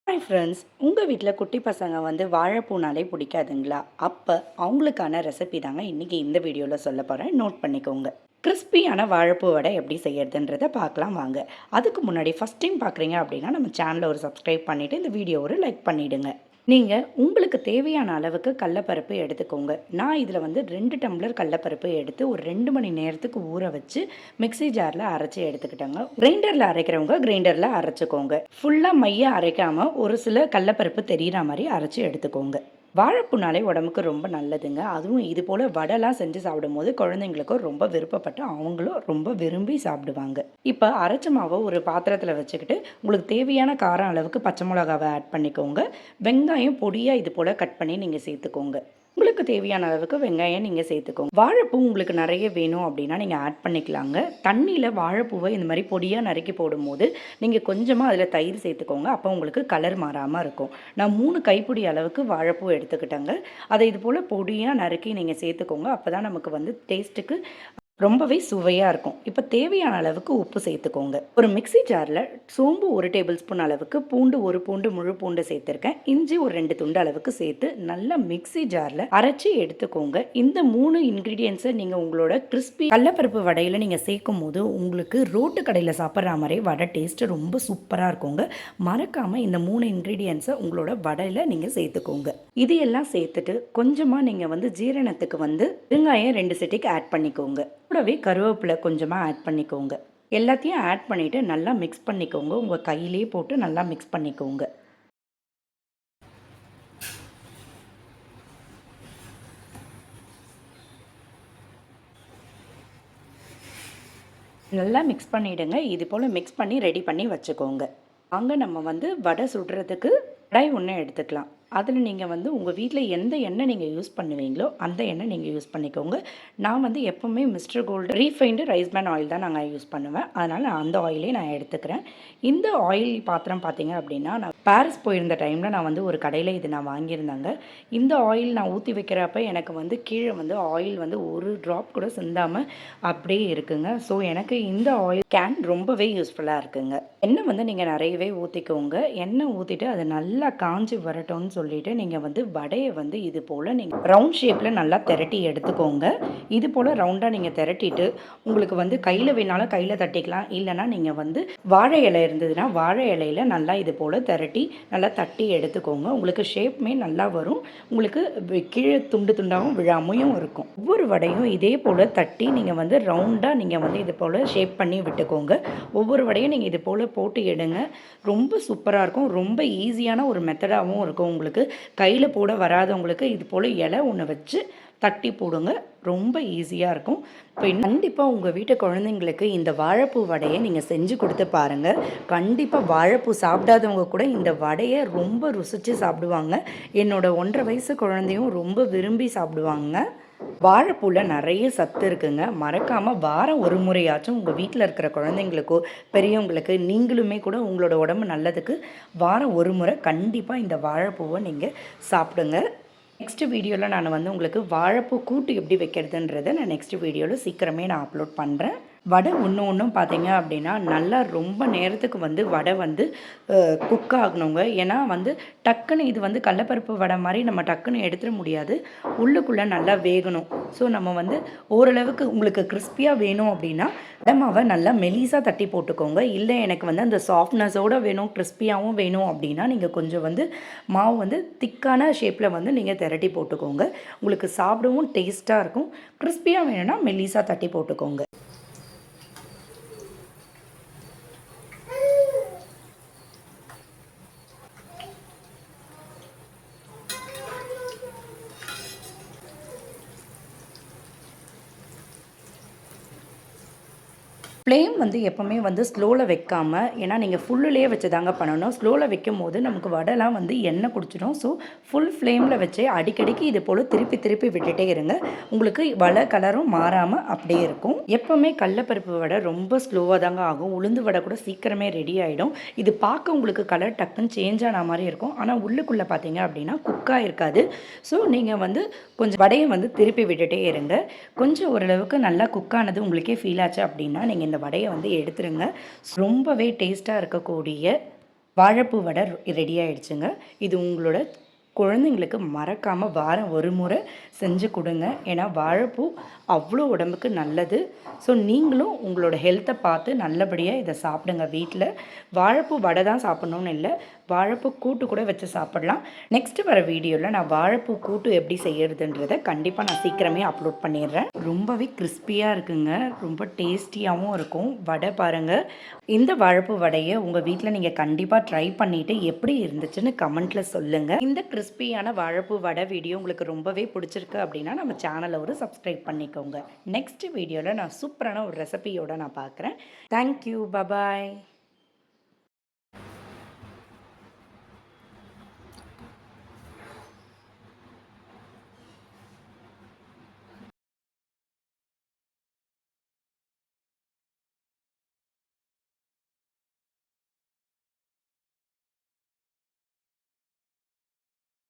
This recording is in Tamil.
ஹாய் ஃப்ரெண்ட்ஸ், உங்கள் வீட்டில் குட்டி பசங்க வாழைப்பூனாலே பிடிக்காதுங்களா? அப்போ அவங்களுக்கான ரெசிபி தாங்க இன்றைக்கி இந்த வீடியோவில் சொல்ல போகிறேன். நோட் பண்ணிக்கோங்க. கிறிஸ்பியான வாழைப்பூ வடை எப்படி செய்யறதுன்றதை பார்க்கலாம் வாங்க. அதுக்கு முன்னாடி ஃபஸ்ட் டைம் பார்க்குறீங்க அப்படின்னா நம்ம சேனலை ஒரு சப்ஸ்கிரைப் பண்ணிவிட்டு இந்த வீடியோ ஒரு லைக் பண்ணிவிடுங்க. நீங்கள் உங்களுக்கு தேவையான அளவுக்கு கடலப்பருப்பு எடுத்துக்கோங்க. நான் இதில் 2 டம்ளர் கடலப்பருப்பு எடுத்து ஒரு 2 மணி நேரத்துக்கு ஊற வச்சு மிக்ஸி ஜாரில் அரைச்சி எடுத்துக்கிட்டேங்க. கிரைண்டரில் அரைக்கிறவங்க கிரைண்டரில் அரைச்சிக்கோங்க. ஃபுல்லாக மைய அரைக்காமல் ஒரு சில கடலப்பருப்பு தெரிகிற மாதிரி அரைச்சி எடுத்துக்கோங்க. வாழைப்பூனாலே உடம்புக்கு ரொம்ப நல்லதுங்க. அதுவும் இது போல் வடைலாம் செஞ்சு சாப்பிடும்போது குழந்தைங்களுக்கும் ரொம்ப விருப்பப்பட்டு அவங்களும் ரொம்ப விரும்பி சாப்பிடுவாங்க. இப்போ அரைச்ச மாவை ஒரு பாத்திரத்தில் வச்சுக்கிட்டு உங்களுக்கு தேவையான காரம் அளவுக்கு பச்சை மிளகாவை ஆட் பண்ணிக்கோங்க. வெங்காயம் பொடியாக இது போல் கட் பண்ணி நீங்கள் சேர்த்துக்கோங்க. உங்களுக்கு தேவையான அளவுக்கு வெங்காயம் நீங்கள் சேர்த்துக்கோங்க. வாழைப்பூ உங்களுக்கு நிறைய வேணும் அப்படின்னா நீங்கள் ஆட் பண்ணிக்கலாங்க. தண்ணியில் வாழைப்பூவை இந்த மாதிரி பொடியாக நறுக்கி போடும்போது நீங்கள் கொஞ்சமாக அதில் தயிர் சேர்த்துக்கோங்க. அப்போ உங்களுக்கு கலர் மாறாமல் இருக்கும். நான் 3 கைப்பிடி அளவுக்கு வாழைப்பூ எடுத்துக்கிட்டேங்க. அதை இது போல் பொடியாக நறுக்கி நீங்கள் சேர்த்துக்கோங்க. அப்போ தான் நமக்கு டேஸ்ட்டுக்கு ரொம்பவே சுவையாக இருக்கும். இப்போ தேவையான அளவுக்கு உப்பு சேர்த்துக்கோங்க. ஒரு மிக்ஸி ஜாரில் சோம்பு 1 டேபிள் ஸ்பூன் அளவுக்கு, பூண்டு 1 பூண்டு முழு பூண்டு சேர்த்துருக்கேன். இஞ்சி ஒரு 2 துண்டு அளவுக்கு சேர்த்து நல்லா மிக்ஸி ஜாரில் அரைச்சி எடுத்துக்கோங்க. இந்த 3 இன்க்ரீடியன்ஸை நீங்கள் உங்களோட கிறிஸ்பி கடலப்பருப்பு வடையில் நீங்கள் சேர்க்கும் போது உங்களுக்கு ரோட்டு கடையில் சாப்பிட்ற மாதிரி வடை டேஸ்ட்டு ரொம்ப சூப்பராக இருக்குங்க. மறக்காமல் இந்த 3 இன்க்ரீடியன்ஸை உங்களோட வடையில் நீங்கள் சேர்த்துக்கோங்க. இது எல்லாம் சேர்த்துட்டு கொஞ்சமாக நீங்கள் ஜீரணத்துக்கு வெங்காயம் 2 செட்டிக்கு ஆட் பண்ணிக்கோங்க. கூடவே கருவேப்பிலை கொஞ்சமாக ஆட் பண்ணிக்கோங்க. எல்லாத்தையும் ஆட் பண்ணிவிட்டு நல்லா மிக்ஸ் பண்ணிக்கோங்க. உங்கள் கையிலே போட்டு நல்லா மிக்ஸ் பண்ணிக்கோங்க. நல்லா மிக்ஸ் பண்ணிவிடுங்க. இது போல் மிக்ஸ் பண்ணி ரெடி பண்ணி வச்சுக்கோங்க. அங்கே நம்ம வடை சுடுறதுக்கு கடாய் ஒன்று எடுத்துக்கலாம். அதில் நீங்கள் உங்கள் வீட்டில் எந்த எண்ணெய் நீங்கள் யூஸ் பண்ணுவீங்களோ அந்த எண்ணெய் நீங்கள் யூஸ் பண்ணிக்கோங்க. நான் எப்போவுமே mister Gold refined rice bran oil தான் நாங்கள் யூஸ் பண்ணுவேன். அதனால் நான் அந்த ஆயிலே நான் எடுத்துக்கிறேன். இந்த ஆயில் பாத்திரம் பார்த்தீங்க அப்படின்னா நான் பாரிஸ் போயிருந்த டைமில் நான் ஒரு கடையில் இது நான் வாங்கியிருந்தாங்க. இந்த ஆயில் நான் ஊற்றி வைக்கிறப்ப எனக்கு கீழே ஆயில் ஒரு ட்ராப் கூட சிந்தாமல் அப்படியே இருக்குங்க. ஸோ எனக்கு இந்த ஆயில் கேன் ரொம்பவே யூஸ்ஃபுல்லாக இருக்குங்க. எண்ணெய் நீங்கள் நிறையவே ஊற்றிக்கோங்க. எண்ணெய் ஊற்றிட்டு அது நல்லா காஞ்சி வரட்டும்னு சொல்லிட்டு நீங்கள் வடையை இது போல் நீங்கள் ரவுண்ட் ஷேப்பில் நல்லா திரட்டி எடுத்துக்கோங்க. இது போல் ரவுண்டாக நீங்கள் திரட்டிட்டு உங்களுக்கு கையில் வேணாலும் கையில் தட்டிக்கலாம். இல்லைனா நீங்கள் வாழை இலை இருந்ததுன்னா வாழை இலையில் நல்லா இது போல் திரட்டி நல்லா தட்டி எடுத்துக்கோங்க. உங்களுக்கு ஷேப்புமே நல்லா வரும். உங்களுக்கு கீழே துண்டு துண்டாகவும் விழாமையும் இருக்கும். ஒவ்வொரு வடையும் இதே போல் தட்டி நீங்கள் ரவுண்டாக நீங்கள் இது போல் ஷேப் பண்ணி விட்டுக்கோங்க. ஒவ்வொரு வடையும் நீங்கள் இது போல் போட்டு எடுங்க. ரொம்ப சூப்பராக இருக்கும். ரொம்ப ஈஸியான ஒரு மெத்தடாகவும் இருக்கும். உங்களுக்கு கையில் போட வராதவங்களுக்கு இது போல் இலை ஒன்று வச்சு தட்டி போடுங்க. ரொம்ப ஈஸியாக இருக்கும். இப்போ கண்டிப்பாக உங்கள் வீட்டு குழந்தைங்களுக்கு இந்த வாழைப்பூ வடையை நீங்கள் செஞ்சு கொடுத்து பாருங்கள். கண்டிப்பாக வாழைப்பூ சாப்பிடாதவங்க கூட இந்த வடையை ரொம்ப ருசித்து சாப்பிடுவாங்க. என்னோட 1.5 வயசு குழந்தையும் ரொம்ப விரும்பி சாப்பிடுவாங்க. வாழைப்பூவில் நிறைய சத்து இருக்குங்க. மறக்காமல் வாரம் ஒரு முறையாச்சும் உங்கள் வீட்டில் இருக்கிற குழந்தைங்களுக்கோ பெரியவங்களுக்கு நீங்களுமே கூட உங்களோட உடம்பு நல்லதுக்கு வாரம் ஒரு முறை கண்டிப்பாக இந்த வாழைப்பூவை நீங்கள் சாப்பிடுங்க. நெக்ஸ்ட் வீடியோவில் நான் உங்களுக்கு வாழைப்பூ கூட்டு எப்படி வைக்கிறதுன்றதை நான் நெக்ஸ்ட் வீடியோவில் சீக்கிரமே நான் அப்லோட் பண்ணுறேன். வடை ஒன்றும் பார்த்தீங்க அப்படின்னா நல்லா ரொம்ப நேரத்துக்கு வடை குக் ஆகணுங்க. ஏன்னா டக்குன்னு இது கடலப்பருப்பு வடை மாதிரி நம்ம டக்குன்னு எடுத்துட முடியாது. உள்ளுக்குள்ளே நல்லா வேகணும். ஸோ நம்ம ஓரளவுக்கு உங்களுக்கு கிறிஸ்பியாக வேணும் அப்படின்னா வடை நல்லா மெலிசாக தட்டி போட்டுக்கோங்க. இல்லை எனக்கு அந்த சாஃப்ட்னஸோடு வேணும் கிறிஸ்பியாகவும் வேணும் அப்படின்னா நீங்கள் கொஞ்சம் மாவு திக்கான ஷேப்பில் நீங்கள் திரட்டி போட்டுக்கோங்க. உங்களுக்கு சாப்பிடவும் டேஸ்ட்டாக இருக்கும். கிறிஸ்பியாக வேணும்னா மெலிசாக தட்டி போட்டுக்கோங்க. ஃப்ளேம் எப்போவுமே ஸ்லோவில் வைக்காமல், ஏன்னா நீங்கள் ஃபுல்லுலேயே வச்சு தாங்க பண்ணணும். ஸ்லோவில் வைக்கும் போது நமக்கு வடைலாம் எண்ணெய் குடிச்சிடும். ஸோ ஃபுல் ஃப்ளேமில் வச்சு அடிக்கடிக்கு இது போல் திருப்பி திருப்பி விட்டுட்டே இருங்க. உங்களுக்கு வடை கலரும் மாறாமல் அப்படியே இருக்கும். எப்போவுமே கடலப்பருப்பு வடை ரொம்ப ஸ்லோவாக தாங்க ஆகும். உளுந்து வடை கூட சீக்கிரமே ரெடி ஆகிடும். இது பார்க்க உங்களுக்கு கலர் டக்குன்னு சேஞ்ச் ஆன மாதிரி இருக்கும். ஆனால் உள்ளுக்குள்ளே பார்த்தீங்க அப்படின்னா குக்காக இருக்காது. ஸோ நீங்கள் கொஞ்சம் வடையை திருப்பி விட்டுட்டே இருங்க. கொஞ்சம் ஓரளவுக்கு நல்லா குக்கானது உங்களுக்கே ஃபீல் ஆச்சு அப்படின்னா நீங்கள் இந்த வடையை எடுத்துருங்க. ரொம்பவே டேஸ்ட்டாக இருக்கக்கூடிய வாழைப்பூ வடை ரெடி ஆயிடுச்சுங்க. இது உங்களோட குழந்தைங்களுக்கு மறக்காமல் வாரம் ஒரு முறை செஞ்சு கொடுங்க. ஏன்னா வாழைப்பூ அவ்வளோ உடம்புக்கு நல்லது. ஸோ நீங்களும் உங்களோட ஹெல்த்தை பார்த்து நல்லபடியாக இதை சாப்பிடுங்க வீட்டில். வாழைப்பூ வடை தான் சாப்பிட்ணுன்னு இல்லை, வாழைப்பூ கூட்டு கூட வச்சு சாப்பிட்லாம். நெக்ஸ்ட்டு வர வீடியோவில் நான் வாழைப்பூ கூட்டு எப்படி செய்யறதுன்றதை கண்டிப்பாக நான் சீக்கிரமே அப்லோட் பண்ணிடுறேன். ரொம்பவே கிறிஸ்பியாக இருக்குங்க, ரொம்ப டேஸ்டியாகவும் இருக்கும். வடை பாருங்கள். இந்த வாழைப்பூ வடையை உங்கள் வீட்டில் நீங்கள் கண்டிப்பாக ட்ரை பண்ணிவிட்டு எப்படி இருந்துச்சுன்னு கமெண்ட்டில் சொல்லுங்கள். இந்த கிறிஸ்பியான வாழைப்பூ வடை வீடியோ உங்களுக்கு ரொம்பவே பிடிச்சிருக்கு அப்படின்னா நம்ம சேனலை ஒரு சப்ஸ்கிரைப் பண்ணிக்கோங்க. நெக்ஸ்ட் வீடியோவில் நான் சூப்பரான ஒரு ரெசிபியோடு நான் பார்க்குறேன். Thank you, bye bye.